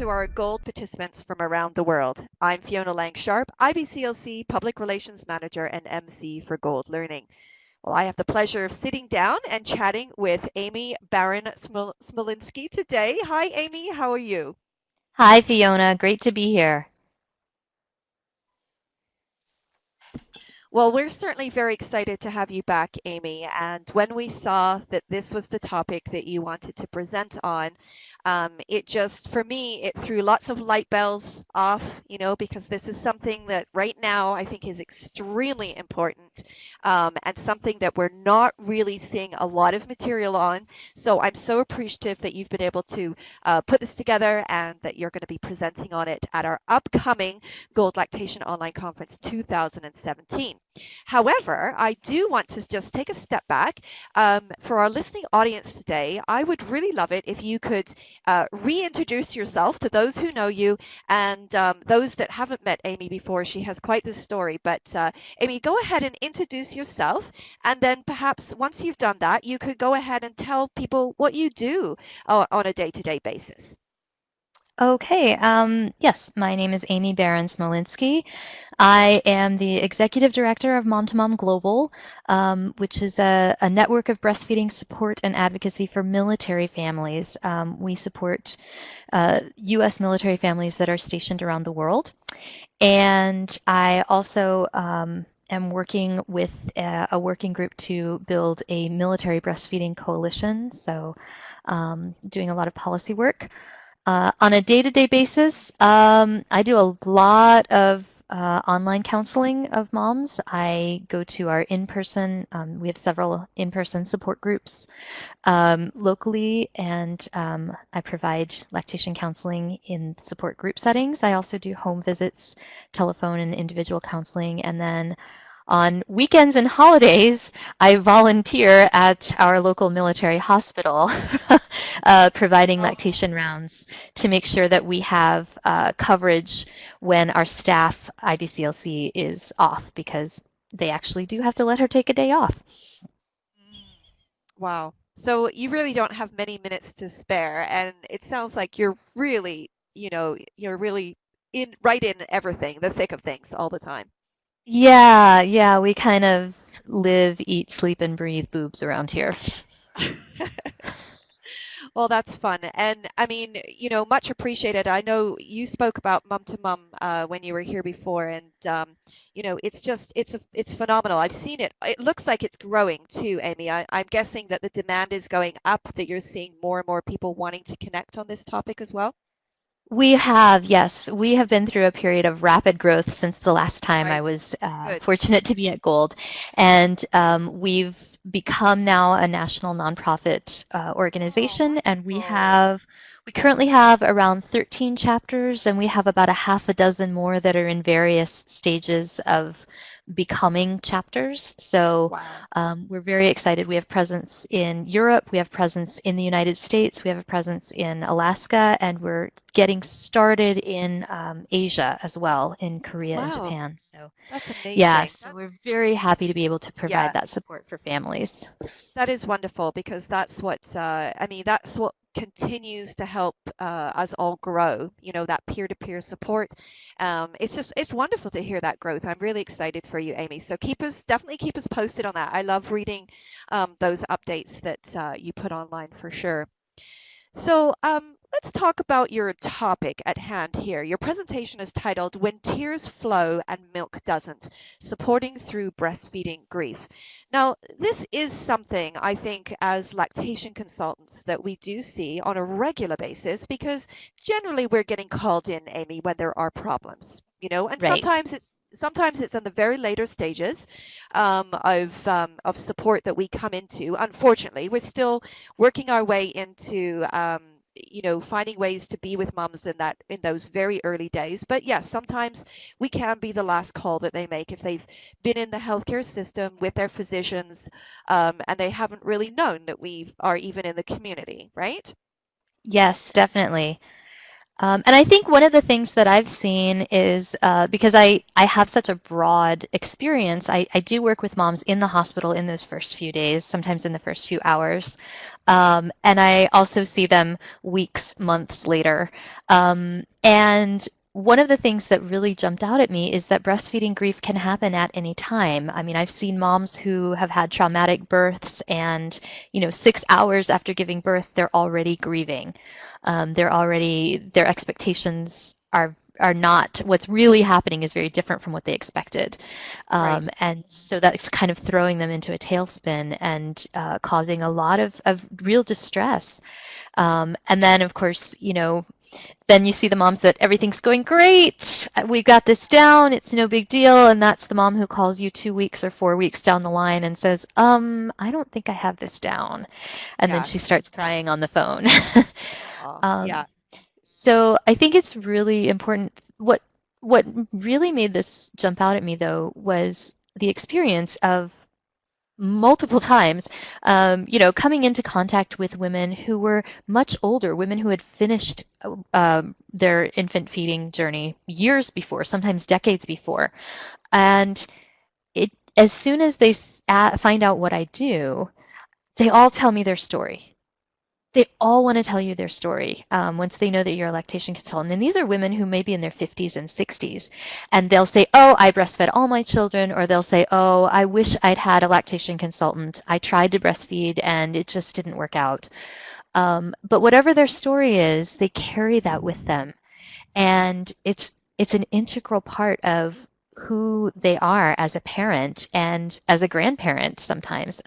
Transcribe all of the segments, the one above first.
to our Gold participants from around the world. I'm Fiona Lang-Sharp, IBCLC Public Relations Manager and MC for Gold Learning. Well, I have the pleasure of sitting down and chatting with Amy Barron Smolinski today. Hi, Amy. How are you? Hi, Fiona. Great to be here. Well, we're certainly very excited to have you back, Amy. And when we saw that this was the topic that you wanted to present on, it just, for me, it threw lots of light bells off, because this is something that right now I think is extremely important, and something that we're not really seeing a lot of material on. So I'm so appreciative that you've been able to put this together and that you're going to be presenting on it at our upcoming Gold Lactation Online Conference 2017. However, I do want to just take a step back. For our listening audience today, I would really love it if you could reintroduce yourself to those who know you and those that haven't met Amy before. She has quite the story. But Amy, go ahead and introduce yourself. And then perhaps once you've done that, you could go ahead and tell people what you do on a day-to-day basis. Okay, yes, my name is Amy Barron Smolinski. I am the Executive Director of Mom to Mom Global, which is a network of breastfeeding support and advocacy for military families. We support U.S. military families that are stationed around the world. And I also am working with a working group to build a military breastfeeding coalition, so doing a lot of policy work. On a day-to-day basis, I do a lot of online counseling of moms. I go to our in-person, we have several in-person support groups locally, and I provide lactation counseling in support group settings. I also do home visits, telephone and individual counseling, and then on weekends and holidays, I volunteer at our local military hospital, providing Oh, lactation rounds to make sure that we have coverage when our staff IBCLC is off, because they actually do have to let her take a day off. mm, wow. So you really don't have many minutes to spare, and it sounds like you're really, you're really in right in everything, the thick of things all the time. Yeah, yeah, we kind of live, eat, sleep, and breathe boobs around here. Well, that's fun. And I mean, much appreciated. I know you spoke about mum to mum when you were here before, and it's just it's phenomenal. I've seen it. It looks like it's growing too, Amy. I'm guessing that the demand is going up, that you're seeing more and more people wanting to connect on this topic as well. We have, yes. We have been through a period of rapid growth since the last time I Right. was Good. fortunate to be at Gold. And we've become now a national nonprofit Oh, organization, and wonderful. we currently have around 13 chapters, and we have about a half a dozen more that are in various stages of becoming chapters. So Wow. we're very excited. We have presence in Europe, we have presence in the United States, we have a presence in Alaska, and we're getting started in Asia as well, in Korea and Wow. Japan. So That's yeah, amazing. so we're very happy to be able to provide Yeah. that support for families. That is wonderful because that's what I mean, that's what continues to help us all grow, that peer-to-peer support. It's wonderful to hear that growth. I'm really excited for you, Amy. So definitely keep us posted on that. I love reading those updates that you put online for sure. So let's talk about your topic at hand here. Your presentation is titled When Tears Flow and Milk Doesn't, Supporting Through Breastfeeding Grief. Now, this is something I think as lactation consultants that we do see on a regular basis because generally we're getting called in, Amy, when there are problems, and Right. sometimes it's in the very later stages of support that we come into. Unfortunately, we're still working our way into finding ways to be with mums in those very early days. But yes, sometimes we can be the last call that they make if they've been in the healthcare system with their physicians, and they haven't really known that we are even in the community, right? Yes, definitely. And I think one of the things that I've seen is because I have such a broad experience, I do work with moms in the hospital in those first few days, sometimes in the first few hours. And I also see them weeks, months later. And one of the things that really jumped out at me is that breastfeeding grief can happen at any time. I mean, I've seen moms who have had traumatic births and, 6 hours after giving birth, they're already grieving. Their expectations are not what's really happening is very different from what they expected. Right. And so that's kind of throwing them into a tailspin and causing a lot of real distress. And then, of course, then you see the moms that everything's going great. We got this down. It's no big deal. And that's the mom who calls you 2 weeks or 4 weeks down the line and says, I don't think I have this down. And then she starts Yes. crying on the phone. Oh, Um, yeah. so I think it's really important. What really made this jump out at me, though, was the experience of multiple times, coming into contact with women who were much older, women who had finished their infant feeding journey years before, sometimes decades before. And as soon as they find out what I do, they all tell me their story. They all want to tell you their story once they know that you're a lactation consultant. And these are women who may be in their 50s and 60s. And they'll say, oh, I breastfed all my children. Or they'll say, oh, I wish I'd had a lactation consultant. I tried to breastfeed and it just didn't work out. But whatever their story is, they carry that with them. And it's an integral part of who they are as a parent and as a grandparent sometimes.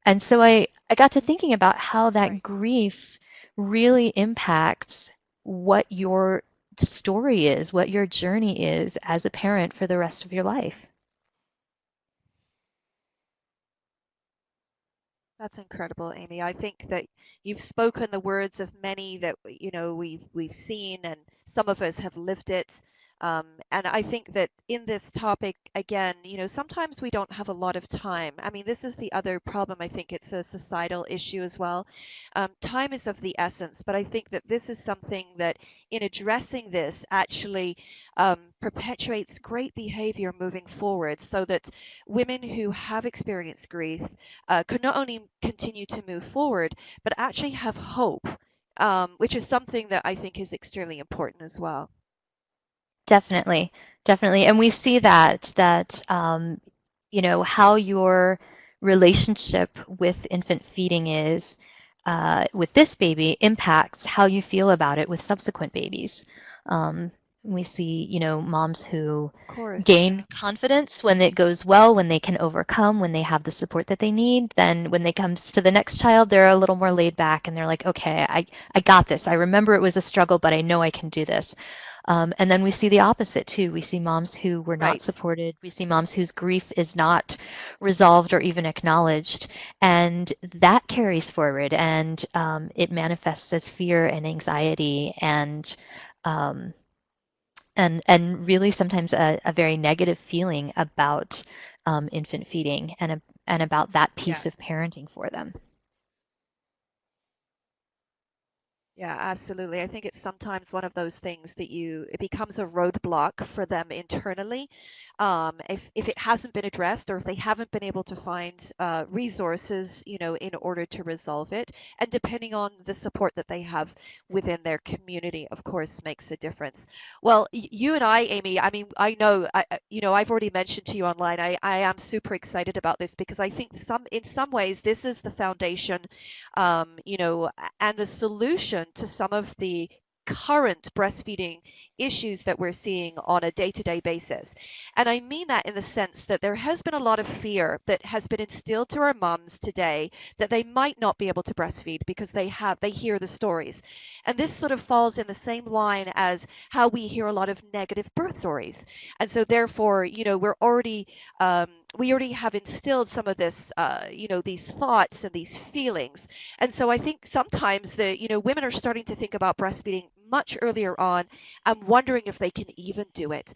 And so I got to thinking about how that Right. grief really impacts what your story is, what your journey is as a parent for the rest of your life. That's incredible, Amy. I think that you've spoken the words of many that we've seen, and some of us have lived it. And I think that in this topic, again, sometimes we don't have a lot of time. I mean, this is the other problem. I think it's a societal issue as well. Time is of the essence, but I think that this is something that, in addressing this, actually perpetuates great behavior moving forward, so that women who have experienced grief could not only continue to move forward, but actually have hope, which is something that I think is extremely important as well. Definitely, definitely. And we see that how your relationship with infant feeding is with this baby impacts how you feel about it with subsequent babies. We see, moms who Of course. gain confidence when it goes well, when they can overcome, when they have the support that they need. Then when they comes to the next child, they're a little more laid back and they're like, okay, I got this. I remember it was a struggle, but I know I can do this. And then we see the opposite too. We see moms who were not Right. supported. We see moms whose grief is not resolved or even acknowledged. And that carries forward and it manifests as fear and anxiety um, and really sometimes a very negative feeling about infant feeding and about that Yeah. piece of parenting for them. Yeah, absolutely. I think it's sometimes one of those things that it becomes a roadblock for them internally. If it hasn't been addressed, or if they haven't been able to find resources, in order to resolve it, and depending on the support that they have within their community, of course, makes a difference. Well, you and I, Amy, I mean, I know, I've already mentioned to you online, I am super excited about this because I think in some ways, this is the foundation, and the solution to some of the current breastfeeding issues that we're seeing on a day-to-day basis. And I mean that in the sense that there has been a lot of fear that has been instilled to our mums today that they might not be able to breastfeed because they hear the stories. And this sort of falls in the same line as how we hear a lot of negative birth stories. And so therefore, we already have instilled some of this, these thoughts and these feelings. And so I think sometimes women are starting to think about breastfeeding much earlier on and wondering if they can even do it,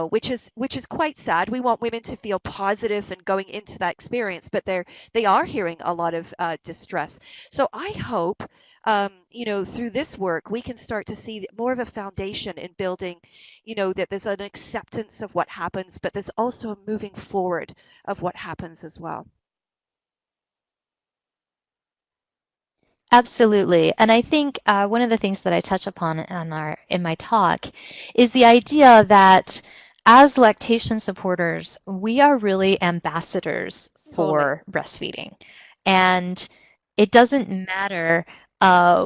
which is quite sad. We want women to feel positive and going into that experience, but they are hearing a lot of distress. So I hope through this work, we can start to see more of a foundation in building, that there's an acceptance of what happens, but there's also a moving forward of what happens as well. Absolutely. And I think one of the things that I touch upon in my talk is the idea that as lactation supporters, we are really ambassadors Fully. for breastfeeding. And it doesn't matter uh,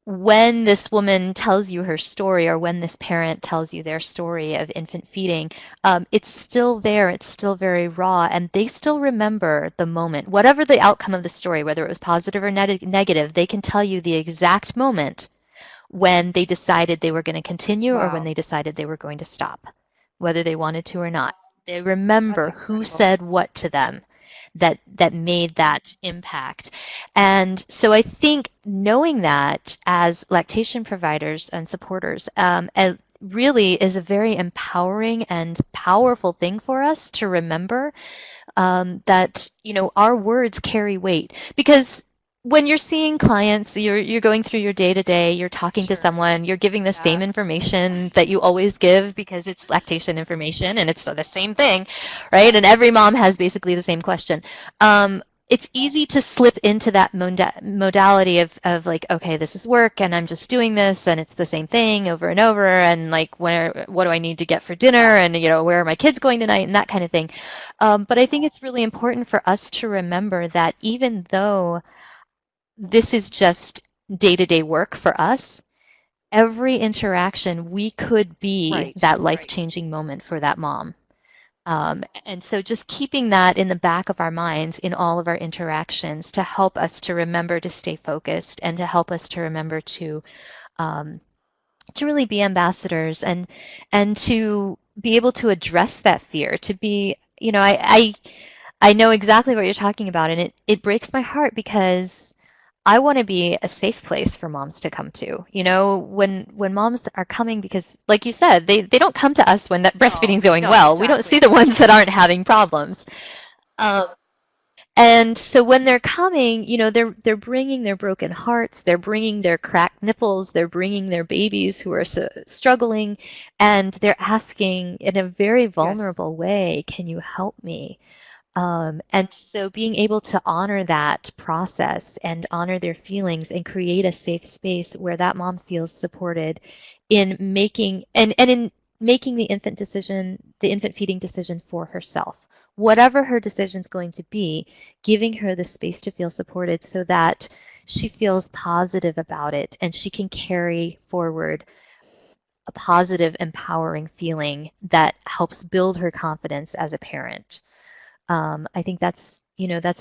when this woman tells you her story or when this parent tells you their story of infant feeding, it's still there, it's still very raw, and they still remember the moment. Whatever the outcome of the story, whether it was positive or negative, they can tell you the exact moment when they decided they were going to continue or when Wow. they decided they were going to stop, whether they wanted to or not. They That's remember who incredible. said what to them that made that impact. And so I think knowing that as lactation providers and supporters really is a very empowering and powerful thing for us to remember, that our words carry weight because when you're seeing clients, you're going through your day to day, you're talking to Sure. someone, you're giving the same Yes. information that you always give because it's lactation information and it's the same thing, right? Yes. And every mom has basically the same question. It's easy to slip into that modality of like, okay, this is work and I'm just doing this and it's the same thing over and over and like what do I need to get for dinner Yes. and where are my kids going tonight and that kind of thing. But I think it's really important for us to remember that even though this is just day-to-day work for us, every interaction we could be Right. that life-changing moment for that mom. And so just keeping that in the back of our minds in all of our interactions to help us to remember to stay focused and to help us to remember um, to really be ambassadors and to be able to address that fear, to be, I know exactly what you're talking about, and it breaks my heart because I want to be a safe place for moms to come to. When moms are coming, because like you said, they don't come to us when that No. breastfeeding's going No, well. We don't see exactly. the ones that aren't having problems. Um, and so when they're coming, they're bringing their broken hearts, they're bringing their cracked nipples, they're bringing their babies who are struggling, and they're asking in a very Yes. vulnerable way, "Can you help me?" And so being able to honor that process and honor their feelings and create a safe space where that mom feels supported in making and in making the infant feeding decision for herself. Whatever her decision is going to be, giving her the space to feel supported so that she feels positive about it and she can carry forward a positive, empowering feeling that helps build her confidence as a parent. I think that's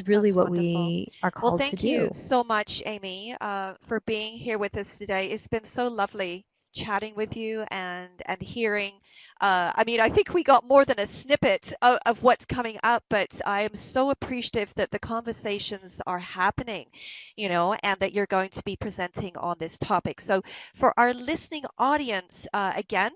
really That's what wonderful. we are Well, called to thank you do. so much, Amy, for being here with us today. It's been so lovely chatting with you and hearing. I mean, I think we got more than a snippet of what's coming up, but I am so appreciative that the conversations are happening, and that you're going to be presenting on this topic. So, for our listening audience, again,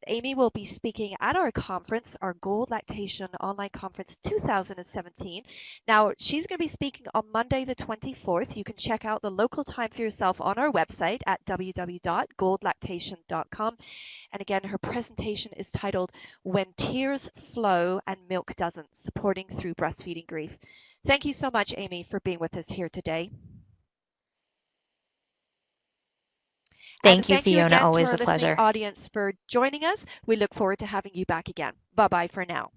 Amy will be speaking at our conference, our Gold Lactation Online Conference 2017. Now, she's going to be speaking on Monday, the 24th. You can check out the local time for yourself on our website at www.goldlactation.com. And again, her presentation is titled When Tears Flow and Milk Doesn't, Supporting Through Breastfeeding Grief. Thank you so much, Amy, for being with us here today. And Thank you, thank you Fiona. again to Always our a listening pleasure. audience for joining us. We look forward to having you back again. Bye bye for now.